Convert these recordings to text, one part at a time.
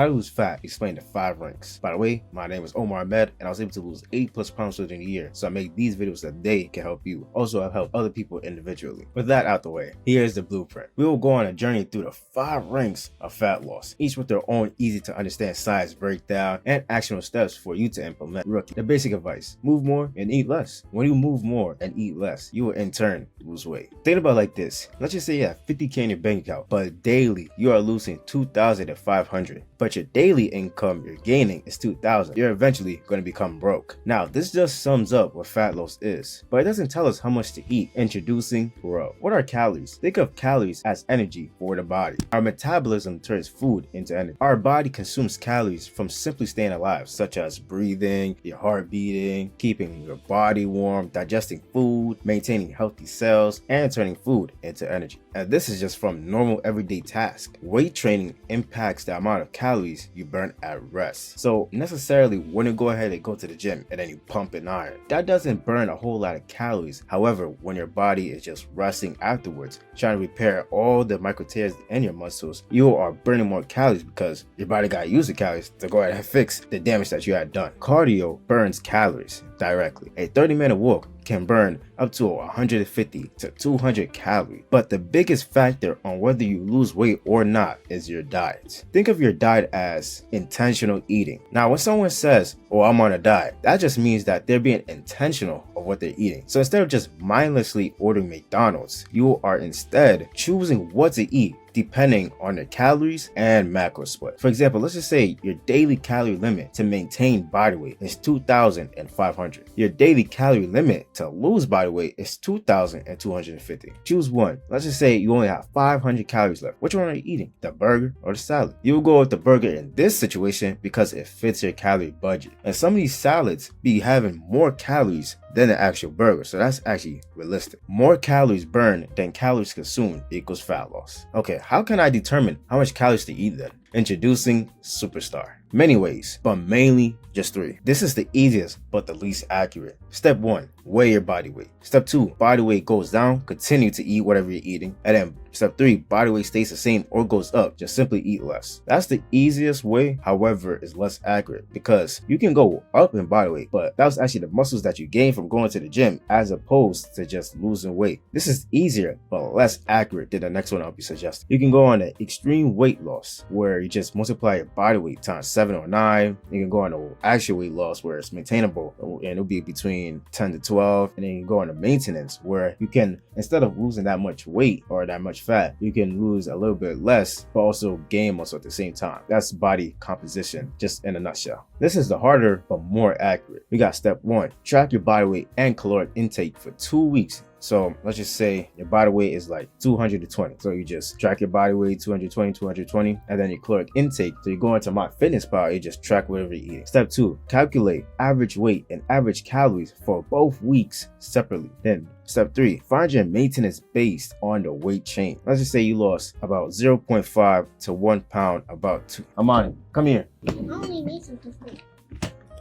How to lose fat explained in 5 ranks. By the way, my name is Omar Ahmed and I was able to lose 8+ pounds within a year, so I make these videos that they can help you. Also, I've helped other people individually. With that out the way, here's the blueprint. We will go on a journey through the 5 ranks of fat loss, each with their own easy to understand science breakdown and actionable steps for you to implement. Rookie, the basic advice: move more and eat less. When you move more and eat less, you will in turn lose weight. Think about it like this: let's just say you have 50K in your bank account, but daily you are losing 2,500. But your daily income you're gaining is 2,000. You're eventually going to become broke. Now, this just sums up what fat loss is, but it doesn't tell us how much to eat. Introducing GROW. What are calories? Think of calories as energy for the body. Our metabolism turns food into energy. Our body consumes calories from simply staying alive, such as breathing, your heart beating, keeping your body warm, digesting food, maintaining healthy cells, and turning food into energy. And this is just from normal everyday tasks. Weight training impacts the amount of calories you burn at rest. So necessarily when you go ahead and go to the gym and then you pump an iron, that doesn't burn a whole lot of calories. However, when your body is just resting afterwards, trying to repair all the micro tears in your muscles, you are burning more calories because your body got used to calories to go ahead and fix the damage that you had done. Cardio burns calories directly. A 30-minute walk can burn up to 150 to 200 calories. But the biggest factor on whether you lose weight or not is your diet. Think of your diet as intentional eating. Now, when someone says, "Oh, I'm on a diet," that just means that they're being intentional of what they're eating. So instead of just mindlessly ordering McDonald's, you are instead choosing what to eat depending on the calories and macro split. For example, let's just say your daily calorie limit to maintain body weight is 2,500. Your daily calorie limit to lose body weight is 2,250. Choose one. Let's just say you only have 500 calories left. Which one are you eating? The burger or the salad? You will go with the burger in this situation because it fits your calorie budget. And some of these salads be having more calories than the actual burger, so that's actually realistic. More calories burned than calories consumed equals fat loss. Okay, how can I determine how much calories to eat then? Introducing Superstar. Many ways, but mainly just 3. This is the easiest but the least accurate. Step 1, weigh your body weight. Step 2, body weight goes down, continue to eat whatever you're eating. And then step 3, body weight stays the same or goes up, just simply eat less. That's the easiest way, however, is less accurate because you can go up in body weight, but that was actually the muscles that you gain from going to the gym as opposed to just losing weight. This is easier but less accurate than the next one I'll be suggesting. You can go on an extreme weight loss where you just multiply your body weight times 7 or 9. You can go on an actual weight loss where it's maintainable and it'll be between 10 to 12. And then you can go on a maintenance where you can, instead of losing that much weight or that much fat, you can lose a little bit less but also gain muscle at the same time. That's body composition just in a nutshell. This is the harder but more accurate. We got step 1, track your body weight and caloric intake for 2 weeks. So let's just say your body weight is like 220. So you just track your body weight 220, and then your caloric intake. So you go into MyFitnessPal, you just track whatever you're eating. Step 2, calculate average weight and average calories for both weeks separately. Then step 3, find your maintenance based on the weight change. Let's just say you lost about 0.5 to 1 pound, about 2. Amani, come here. I only made something good.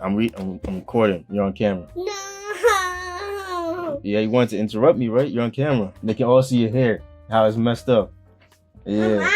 I'm recording. You're on camera. No. Yeah, you wanted to interrupt me, right? You're on camera. They can all see your hair, how it's messed up. Yeah.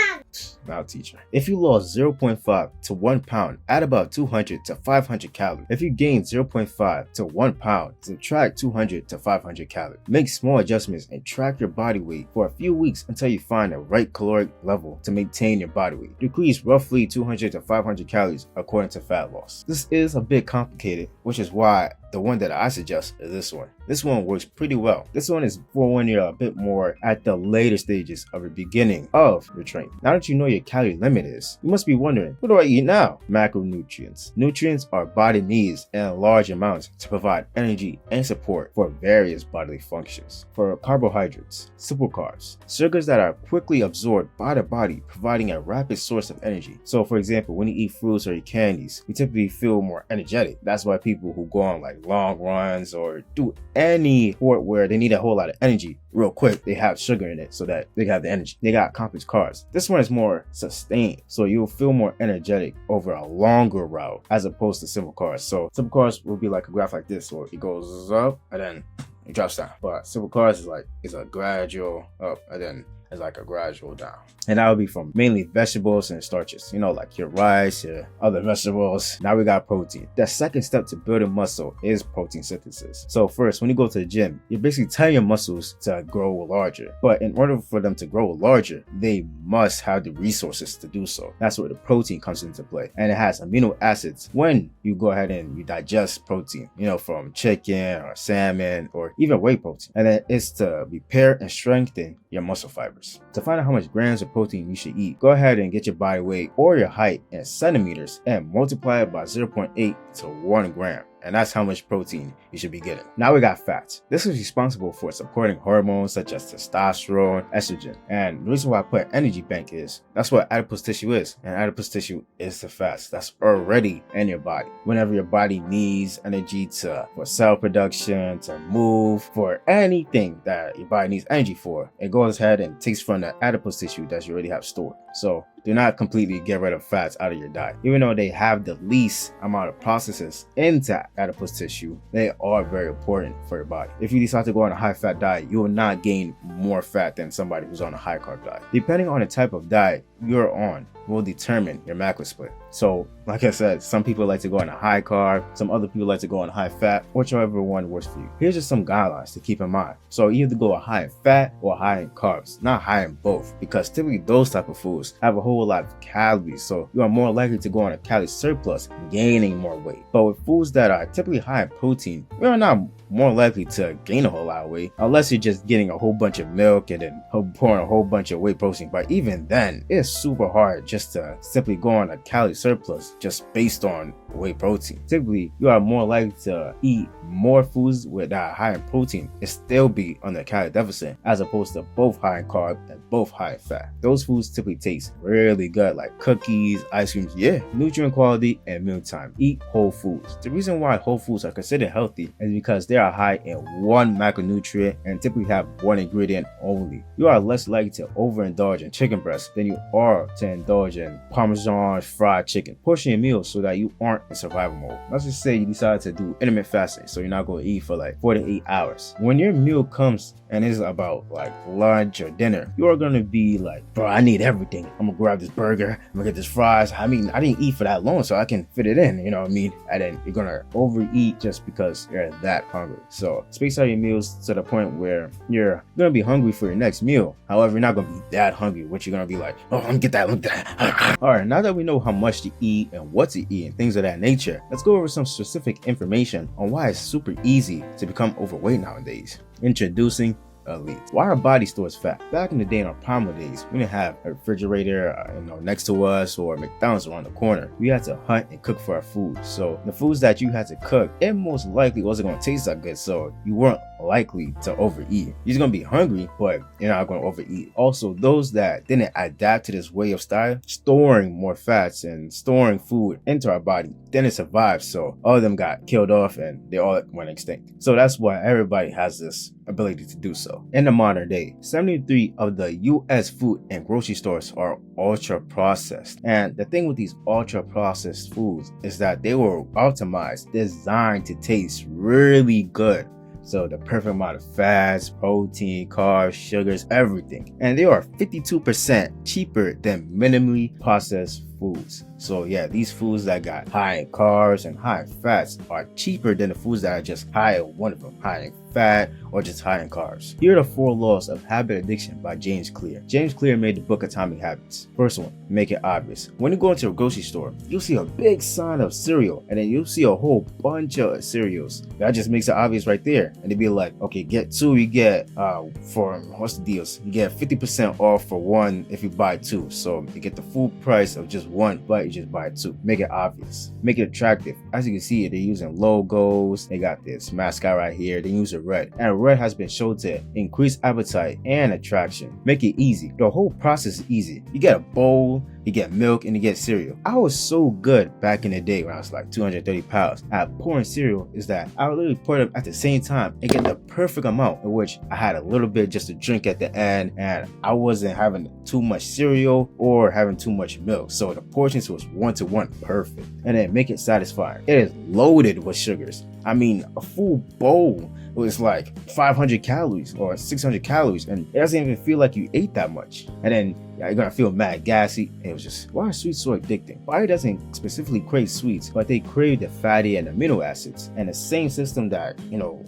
Now, teacher, if you lost 0.5 to 1 pound, add about 200 to 500 calories. If you gain 0.5 to 1 pound, subtract 200 to 500 calories. Make small adjustments and track your body weight for a few weeks until you find the right caloric level to maintain your body weight. Decrease roughly 200 to 500 calories according to fat loss. This is a bit complicated, which is why the one that I suggest is this one. This one works pretty well. This one is for when you're a bit more at the later stages of the beginning of your training. Now that you know your calorie limit is, you must be wondering, what do I eat now? Macronutrients. Nutrients our body needs in large amounts to provide energy and support for various bodily functions. For carbohydrates, simple carbs, sugars that are quickly absorbed by the body, providing a rapid source of energy. So for example, when you eat fruits or candies, you typically feel more energetic. That's why people who go on like long runs or do any sport where they need a whole lot of energy real quick, they have sugar in it so that they have the energy. They got complex carbs. This one is more sustained, so you'll feel more energetic over a longer route as opposed to simple carbs. So simple carbs will be like a graph like this, so it goes up and then it drops down. But simple carbs is like, it's a gradual up and then is like a gradual down. And that would be from mainly vegetables and starches, like your rice, your other vegetables. Now we got protein. The second step to building muscle is protein synthesis. So first, when you go to the gym, you're basically telling your muscles to grow larger. But in order for them to grow larger, they must have the resources to do so. That's where the protein comes into play. And it has amino acids when you go ahead and you digest protein, from chicken or salmon or even whey protein. And then it's to repair and strengthen your muscle fibers. To find out how much grams of protein you should eat, go ahead and get your body weight or your height in centimeters and multiply it by 0.8 to 1 gram. And that's how much protein you should be getting. Now we got fats. This is responsible for supporting hormones such as testosterone, estrogen. And the reason why I put energy bank is that's what adipose tissue is. And adipose tissue is the fats that's already in your body. Whenever your body needs energy for cell production, to move, for anything that your body needs energy for, it goes ahead and takes from the adipose tissue that you already have stored. So do not completely get rid of fats out of your diet. Even though they have the least amount of processes into adipose tissue, they are very important for your body. If you decide to go on a high fat diet, you will not gain more fat than somebody who's on a high carb diet. Depending on the type of diet you're on will determine your macro split. So like I said, some people like to go on a high carb, some other people like to go on high fat, whichever one works for you. Here's just some guidelines to keep in mind. So you either go a high in fat or high in carbs, not high in both, because typically those type of foods have a whole lot of calories, so you are more likely to go on a calorie surplus, gaining more weight. But with foods that are typically high in protein, we are not more likely to gain a whole lot of weight unless you're just getting a whole bunch of milk and then pouring a whole bunch of whey protein. But even then, it's super hard just to simply go on a calorie surplus just based on whey protein. Typically, you are more likely to eat more foods with that high in protein and still be on the calorie deficit, as opposed to both high in carb and both high in fat. Those foods typically taste really good, like cookies, ice creams, nutrient quality and meal time. Eat whole foods. The reason why whole foods are considered healthy is because they are high in one macronutrient and typically have one ingredient only. You are less likely to overindulge in chicken breast than you are to indulge in Parmesan fried chicken. Portion your meals so that you aren't in survival mode. Let's just say you decide to do intermittent fasting, so you're not going to eat for like 4 to 8 hours. When your meal comes and it's about like lunch or dinner, you are going to be like, bro, I need everything. I'm going to grab this burger, I'm going to get this fries. I didn't eat for that long, so I can fit it in, And then you're going to overeat just because you're that hungry. So space out your meals to the point where you're going to be hungry for your next meal. However, you're not going to be that hungry, which you're going to be like, oh, let me get that. All right, now that we know how much to eat and what to eat and things of that nature, let's go over some specific information on why it's super easy to become overweight nowadays. Introducing Elite. Why our body stores fat? Back in the day, in our primal days, we didn't have a refrigerator next to us or McDonald's around the corner. We had to hunt and cook for our food. So the foods that you had to cook, it most likely wasn't going to taste that good, so you weren't likely to overeat. You're just going to be hungry, but you're not going to overeat. Also, those that didn't adapt to this way of style, storing more fats and storing food into our body, didn't survive, so all of them got killed off and they all went extinct. So that's why everybody has this ability to do so. In the modern day, 73 of the US food and grocery stores are ultra processed. And the thing with these ultra processed foods is that they were optimized, designed to taste really good. So the perfect amount of fats, protein, carbs, sugars, everything. And they are 52% cheaper than minimally processed foods. So yeah, these foods that got high in carbs and high in fats are cheaper than the foods that are just high in one of them, high in fat or just high in carbs. Here are the 4 laws of habit addiction by James Clear. James Clear made the book Atomic Habits. First one, make it obvious. When you go into a grocery store, you'll see a big sign of cereal and then you'll see a whole bunch of cereals. That just makes it obvious right there. And they'd be like, okay, get 2, you get for what's the deals? You get 50% off for 1 if you buy 2. So you get the full price of just 1, but you just buy 2. Make it obvious. Make it attractive. As you can see, they're using logos. They got this mascot right here. They use a red. And red has been shown to increase appetite and attraction. Make it easy. The whole process is easy. You get a bowl, you get milk, and you get cereal. I was so good back in the day when I was like 230 pounds at pouring cereal is that I would literally pour them at the same time and get the perfect amount, in which I had a little bit just to drink at the end, and I wasn't having too much cereal or having too much milk. So the portions was 1-to-1 perfect. And then make it satisfying. It is loaded with sugars. I mean, a full bowl was like 500 calories or 600 calories, and it doesn't even feel like you ate that much. And then you're gonna feel mad gassy. And it was just, why are sweets so addicting? Body doesn't specifically crave sweets, but they crave the fatty and amino acids. And the same system that,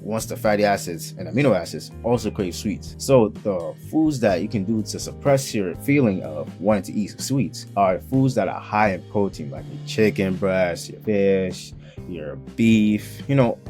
wants the fatty acids and amino acids also crave sweets. So the foods that you can do to suppress your feeling of wanting to eat sweets are foods that are high in protein, like your chicken breast, your fish, your beef,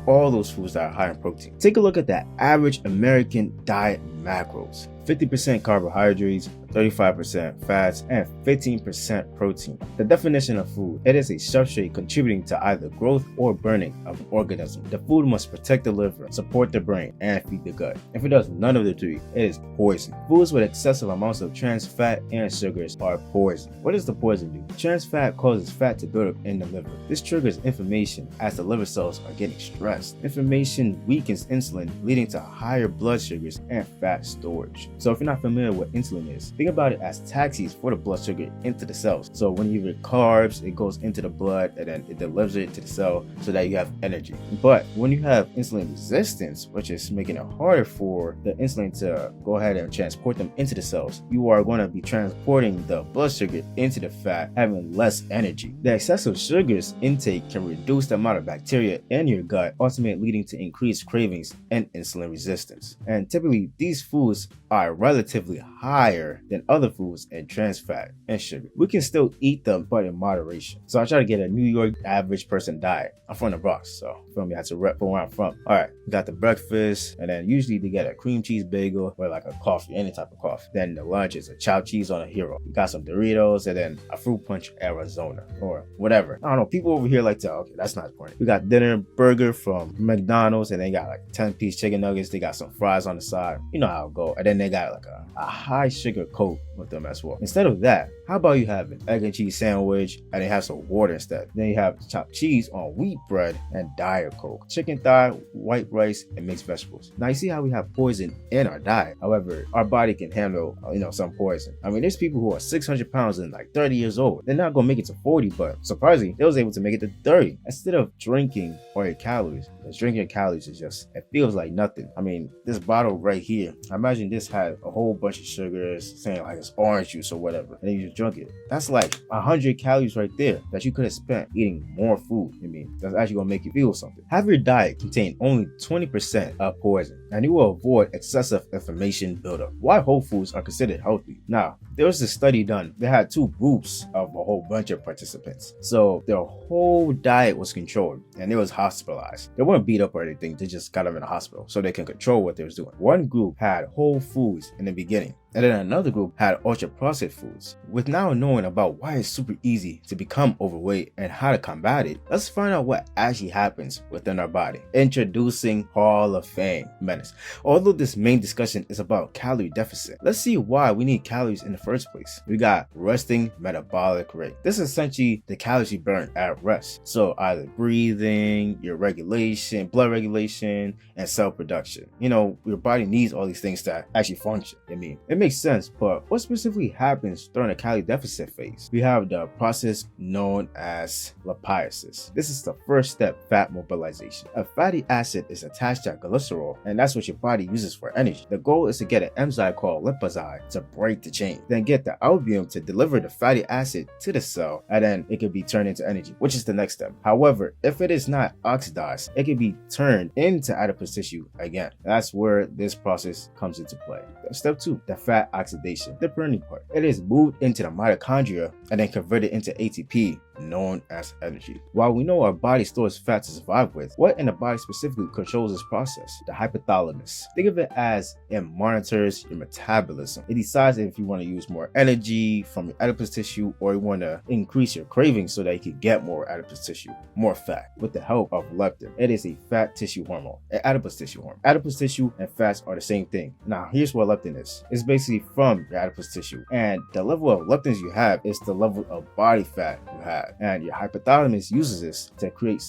all those foods that are high in protein. Take a look at the average American diet macros. 50% carbohydrates, 35% fats, and 15% protein. The definition of food: it is a substrate contributing to either growth or burning of an organism. The food must protect the liver, support the brain, and feed the gut. If it does none of the three, it is poison. Foods with excessive amounts of trans fat and sugars are poison. What does the poison do? Trans fat causes fat to build up in the liver. This triggers inflammation as the liver cells are getting stressed. Inflammation weakens insulin, leading to higher blood sugars and fat storage. So if you're not familiar with what insulin is, think about it as taxis for the blood sugar into the cells. So when you eat carbs, it goes into the blood and then it delivers it to the cell so that you have energy. But when you have insulin resistance, which is making it harder for the insulin to go ahead and transport them into the cells, you are going to be transporting the blood sugar into the fat, having less energy. The excessive sugars intake can reduce the amount of bacteria in your gut, ultimately leading to increased cravings and insulin resistance. And typically, these foods are relatively higher than other foods in trans fat and sugar. We can still eat them, but in moderation. So I try to get a New York average person diet. I'm from the Bronx, so feel me, I had to rep for where I'm from. All right, we got the breakfast, and then usually they get a cream cheese bagel with like a coffee, any type of coffee. Then the lunch is a chopped cheese on a hero. We got some Doritos, and then a fruit punch Arizona or whatever. I don't know. People over here like to, okay, that's not important. We got dinner burger from McDonald's, and they got like 10-piece chicken nuggets. They got some fries on the side. You know how it go. And then they got like a high sugar Coke with them as well. Instead of that, how about you have an egg and cheese sandwich and they have some water instead? Then you have chopped cheese on wheat bread and Diet Coke, chicken thigh, white rice, and mixed vegetables. Now you see how we have poison in our diet. However, our body can handle, some poison. I mean, there's people who are 600 pounds and like 30 years old. They're not gonna make it to 40, but surprisingly, they was able to make it to 30. Instead of drinking all your calories, because drinking calories is just, it feels like nothing. I mean, this bottle right here, I imagine this had a whole bunch of sugars, saying like it's orange juice or whatever, and then you just drunk it. That's like 100 calories right there that you could have spent eating more food. That's actually gonna make you feel something. Have your diet contain only 20% of poison, and you will avoid excessive inflammation buildup. Why whole foods are considered healthy? Now, there was a study done. They had two groups of a whole bunch of participants. So their whole diet was controlled, and they was hospitalized. They weren't beat up or anything. They just got them in the hospital so they can control what they was doing. One group had whole foods in the beginning, and then another group had ultra-processed foods. With now knowing about why it's super easy to become overweight and how to combat it, let's find out what actually happens within our body. Introducing Hall of Fame Menace. Although this main discussion is about calorie deficit, let's see why we need calories in the first place. We got resting metabolic rate. This is essentially the calories you burn at rest. So either breathing, your regulation, blood regulation, and cell production. Your body needs all these things to actually function. It makes sense, but what specifically happens during a calorie deficit phase? We have the process known as lipolysis. This is the first step, fat mobilization. A fatty acid is attached to glycerol, and that's what your body uses for energy. The goal is to get an enzyme called liposide to break the chain, then get the albumin to deliver the fatty acid to the cell, and then it can be turned into energy, which is the next step. However, if it is not oxidized, it can be turned into adipose tissue again. That's where this process comes into play. Step 2, the fat oxidation, the burning part. It is moved into the mitochondria and then converted into ATP, known as energy. While we know our body stores fat to survive with, what in the body specifically controls this process? The hypothalamus. Think of it as it monitors your metabolism. It decides if you want to use more energy from your adipose tissue or you want to increase your cravings so that you can get more adipose tissue, more fat, with the help of leptin. It is a fat tissue hormone, an adipose tissue hormone. Adipose tissue and fats are the same thing. Now, here's what leptin is. It's basically from your adipose tissue, and the level of leptins you have is the level of body fat you have. And your hypothalamus uses this to create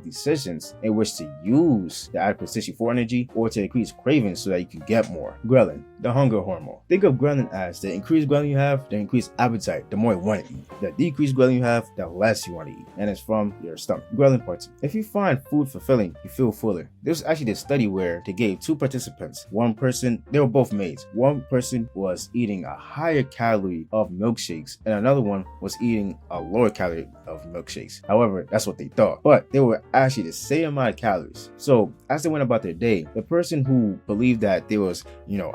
decisions in which to use the adipose tissue for energy or to increase cravings so that you can get more. Ghrelin. the hunger hormone. Think of ghrelin as the increased ghrelin you have, the increased appetite, the more you want to eat. The decreased ghrelin you have, the less you want to eat. And it's from your stomach. Ghrelin part 2. If you find food fulfilling, you feel fuller. There was actually this study where they gave 2 participants. One person, they were both maids. One person was eating a higher calorie of milkshakes, and another one was eating a lower calorie of milkshakes. However, that's what they thought. But they were actually the same amount of calories. So as they went about their day, the person who believed that there was,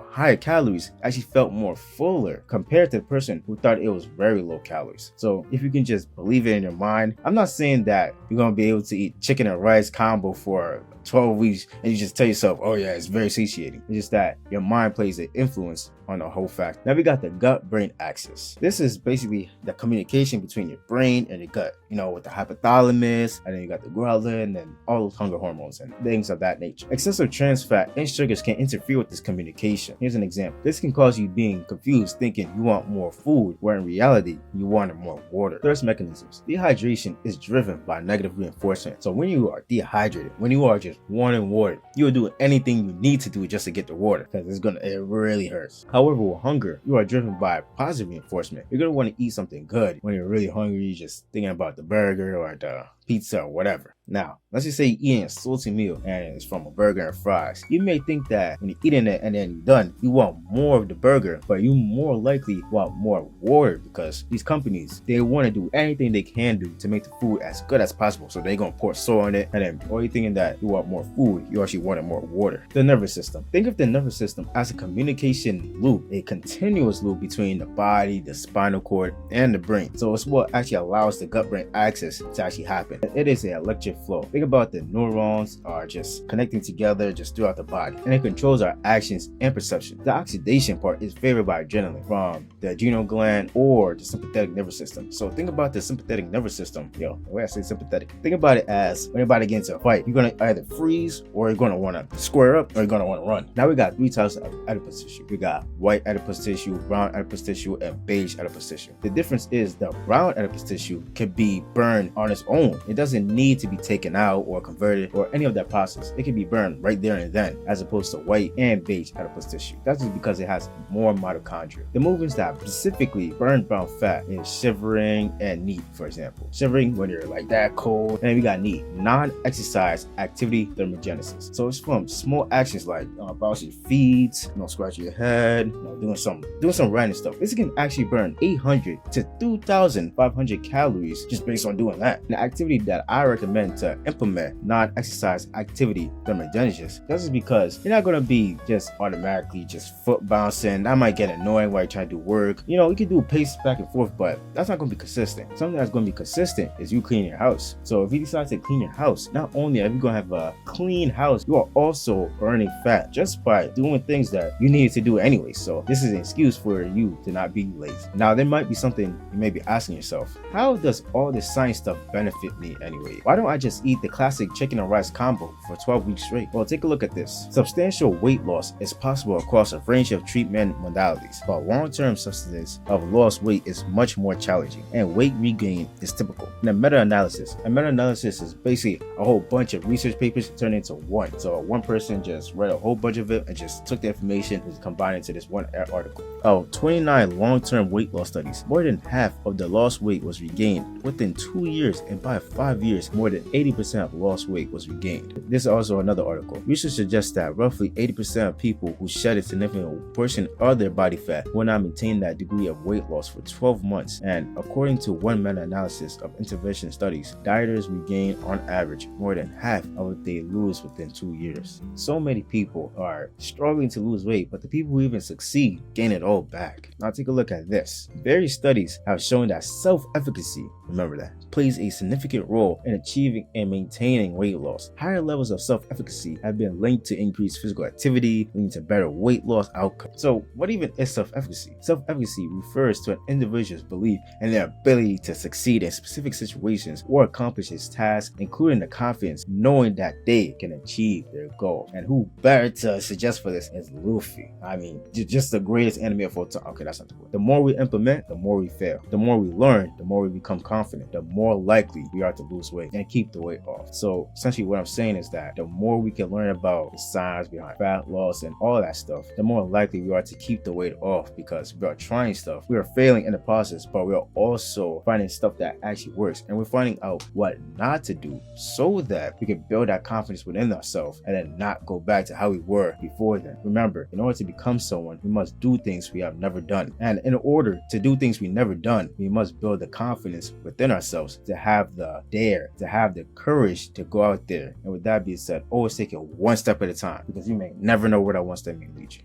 higher calories actually felt more fuller compared to the person who thought it was very low calories. So if you can just believe it in your mind, I'm not saying that you're going to be able to eat chicken and rice combo for 12 weeks and you just tell yourself, oh yeah, it's very satiating. It's just that your mind plays an influence on the whole fact. Now we got the gut-brain axis. This is basically the communication between your brain and your gut, with the hypothalamus, and then you got the ghrelin and all those hunger hormones and things of that nature. Excessive trans fat and sugars can interfere with this communication. Here's an example. This can cause you being confused, thinking you want more food, where in reality, you wanted more water. Thirst mechanisms. Dehydration is driven by negative reinforcement. So when you are dehydrated, when you are just wanting water, you will do anything you need to do just to get the water, because it really hurts. However, with hunger, you are driven by positive reinforcement. You're going to want to eat something good. When you're really hungry, you're just thinking about the burger or the pizza or whatever. Now, let's just say you're eating a salty meal and it's from a burger and fries. You may think that when you're eating it and then you're done, you want more of the burger, but you more likely want more water, because these companies, they want to do anything they can do to make the food as good as possible. So they're going to pour soy on it, and then while you're thinking that you want more food, you actually wanted more water. The nervous system. Think of the nervous system as a communication loop, a continuous loop between the body, the spinal cord, and the brain. So it's what actually allows the gut-brain axis to actually happen. It is an electric flow. Think about the neurons are just connecting together just throughout the body, and it controls our actions and perception. The oxidation part is favored by adrenaline from the adrenal gland or the sympathetic nervous system. So think about the sympathetic nervous system. The way I say sympathetic, think about it as when anybody gets into a fight, you're going to either freeze or you're going to want to square up or you're going to want to run. Now we got 3 types of adipose tissue. We got white adipose tissue, brown adipose tissue, and beige adipose tissue. The difference is the brown adipose tissue can be burned on its own. It doesn't need to be taken out or converted or any of that process. It can be burned right there and then, as opposed to white and beige adipose tissue. That's just because it has more mitochondria. The movements that specifically burn brown fat is shivering and NEAT, for example. Shivering when you're like that cold, and then we got NEAT, non-exercise activity thermogenesis. So it's from small actions like bounce your feet, scratch your head, doing some random stuff. This can actually burn 800 to 2,500 calories just based on doing that. The activity that I recommend to implement non-exercise activity thermogenesis, this is because you're not going to be just automatically just foot bouncing. That might get annoying while you're trying to do work. You can do pace back and forth, but that's not going to be consistent. Something that's going to be consistent is you cleaning your house. So if you decide to clean your house, not only are you going to have a clean house, you are also burning fat just by doing things that you needed to do anyway. So this is an excuse for you to not be lazy. Now, there might be something you may be asking yourself: how does all this science stuff benefit me anyway? Why don't I just eat the classic chicken and rice combo for 12 weeks straight? Well, take a look at this. Substantial weight loss is possible across a range of treatment modalities, but long-term substance of lost weight is much more challenging, and weight regain is typical. In a meta-analysis is basically a whole bunch of research papers turned into one. So one person just read a whole bunch of it and just took the information and combined it into this one article. Of 29 long-term weight loss studies, more than half of the lost weight was regained within 2 years, and by 5 years, more than 80% of lost weight was regained. This is also another article. Research suggests that roughly 80% of people who shed a significant portion of their body fat will not maintain that degree of weight loss for 12 months. And according to one meta-analysis of intervention studies, dieters regain on average more than half of what they lose within 2 years. So many people are struggling to lose weight, but the people who even succeed gain it all back. Now take a look at this. Various studies have shown that self-efficacy, remember that, plays a significant role in achieving and maintaining weight loss. Higher levels of self-efficacy have been linked to increased physical activity, leading to better weight loss outcomes. So what even is self-efficacy? Self-efficacy refers to an individual's belief in their ability to succeed in specific situations or accomplish his tasks, including the confidence knowing that they can achieve their goal. And who better to suggest for this is Luffy. I mean, just the greatest enemy of all time. Okay, that's not the word. The more we implement, the more we fail. The more we learn, the more we become confident. The more likely we are start to lose weight and keep the weight off. So essentially what I'm saying is that the more we can learn about the science behind fat loss and all that stuff, the more likely we are to keep the weight off, because we are trying stuff, we are failing in the process, but we are also finding stuff that actually works, and we're finding out what not to do so that we can build that confidence within ourselves and then not go back to how we were before then. Remember, in order to become someone, we must do things we have never done, and in order to do things we never done, we must build the confidence within ourselves to have the dare, to have the courage to go out there. And with that being said, always take it one step at a time, because you may never know where that one step may lead you.